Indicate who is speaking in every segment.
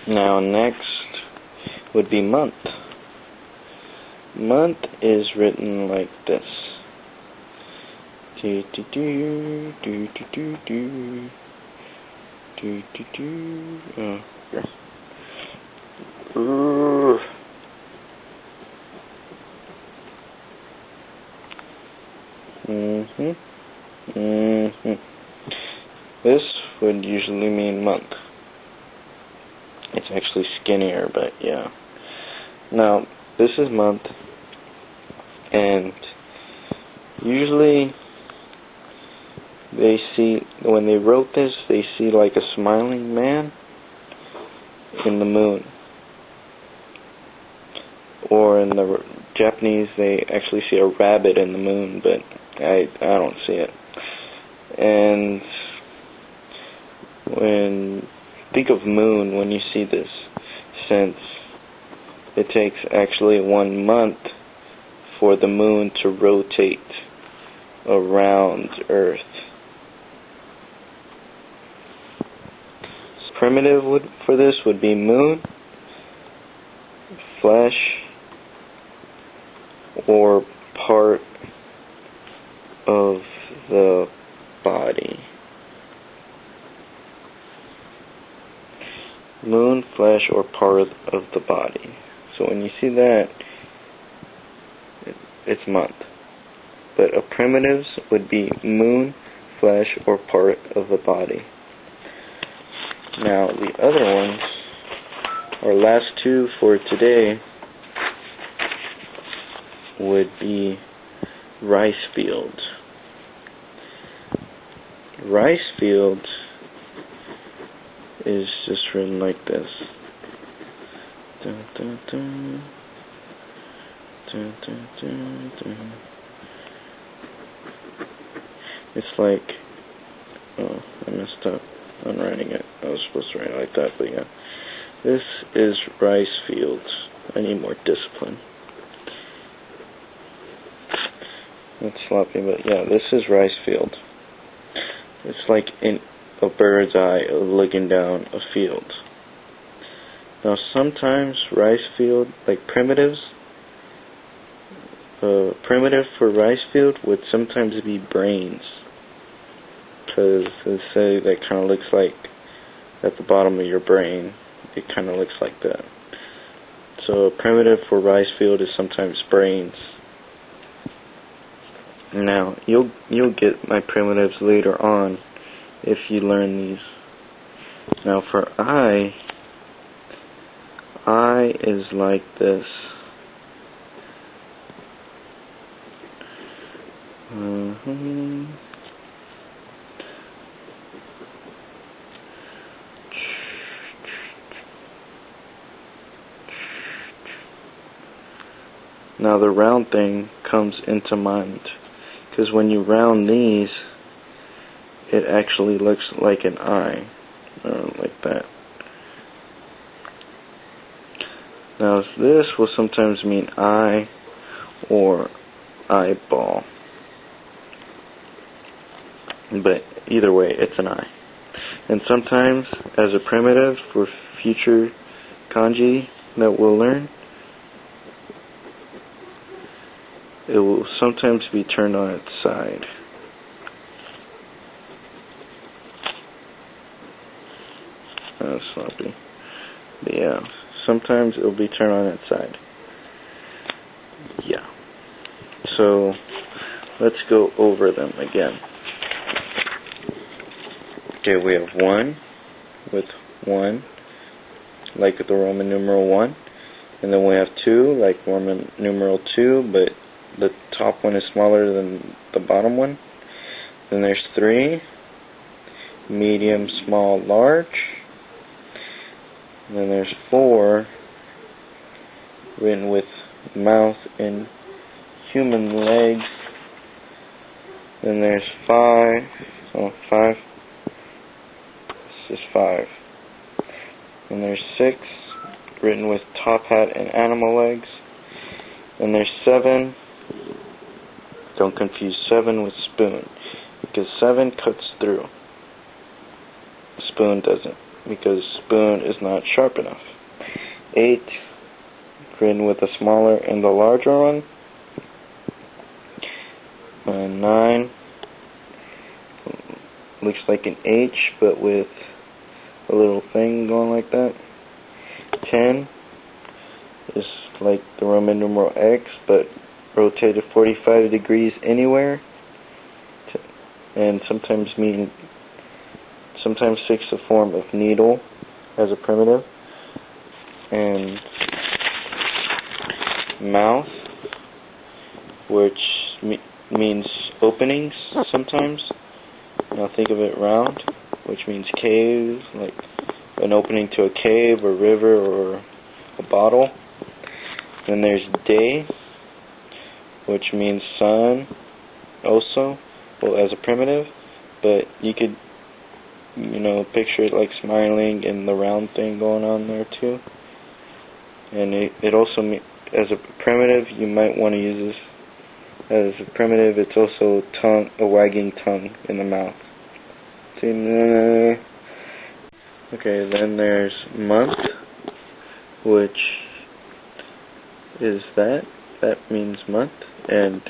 Speaker 1: Now next would be month. Month is written like this. Do do do do do do do do do. Oh, okay. This would usually mean month. It's actually skinnier, but yeah. Now, this is month, and usually they see, when they wrote this, they see like a smiling man in the moon. Or in the Japanese, they actually see a rabbit in the moon, but I don't see it. And think of moon when you see this, since it takes actually 1 month for the moon to rotate around Earth. Primitive for this would be moon, flesh, or part of the body. Moon, flesh, or part of the body. So when you see that, it's month. But a primitives would be moon, flesh, or part of the body. Now the other ones, our last two for today, would be rice fields. Rice fields is just written like this. Dun, dun, dun. Dun, dun, dun, dun. It's like, oh, I messed up on writing it. I was supposed to write it like that, but yeah. This is rice fields. I need more discipline. That's sloppy, but yeah, this is rice field. It's like in a bird's eye looking down a field. Now sometimes rice field, like primitives, primitive for rice field would sometimes be brains, because they say that kind of looks like at the bottom of your brain, it kind of looks like that. So a primitive for rice field is sometimes brains. Now you'll get my primitives later on if you learn these. Now for I is like this. Now the round thing comes into mind, because when you round these, it actually looks like an eye, like that. Now this will sometimes mean eye or eyeball, but either way, it's an eye. And sometimes, as a primitive for future kanji that we'll learn, it will sometimes be turned on its side. That's sloppy. But yeah, sometimes it will be turned on its side. Yeah. So, let's go over them again. Okay, we have 1 with 1, like the Roman numeral 1. And then we have 2, like Roman numeral 2, but the top one is smaller than the bottom one. Then there's 3, medium, small, large. And then there's 4, written with mouth and human legs. Then there's 5, this is 5. And there's 6, written with top hat and animal legs. And there's 7, don't confuse 7 with spoon, because 7 cuts through, spoon doesn't. because spoon is not sharp enough. 8, written with the smaller and the larger one. 9, looks like an H but with a little thing going like that. 10 is like the Roman numeral X but rotated 45 degrees anywhere, and sometimes takes the form of needle as a primitive. And mouth, which means openings sometimes. Now think of it round, which means cave, like an opening to a cave or river or a bottle. Then there's day, which means sun also, well, as a primitive, but you could, picture it like smiling and the round thing going on there too. And it also, as a primitive, you might want to use this as a primitive. It's also tongue, a wagging tongue in the mouth. Okay, then there's month, which is that means month, and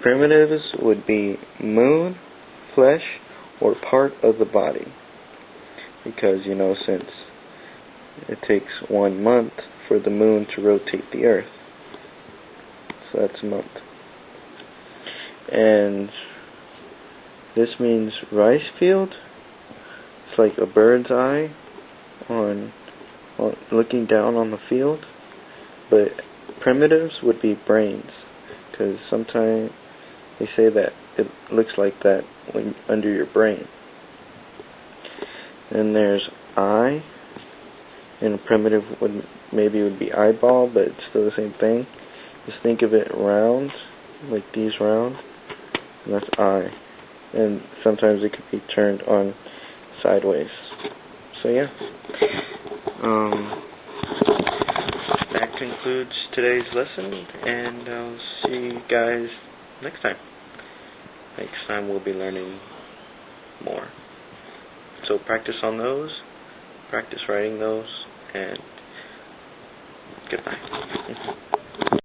Speaker 1: primitives would be moon, flesh, or part of the body, because since it takes 1 month for the moon to rotate the earth, so that's a month. And this means rice field. It's like a bird's eye on looking down on the field, but primitives would be brains, because sometimes they say that it looks like that when under your brain. Then there's eye, and a primitive would be eyeball, but it's still the same thing. Just think of it round, like these round, and that's eye. And sometimes it could be turned on sideways. So yeah. That concludes today's lesson, and I'll see you guys next time. Next time we'll be learning more. So practice on those, practice writing those, and goodbye.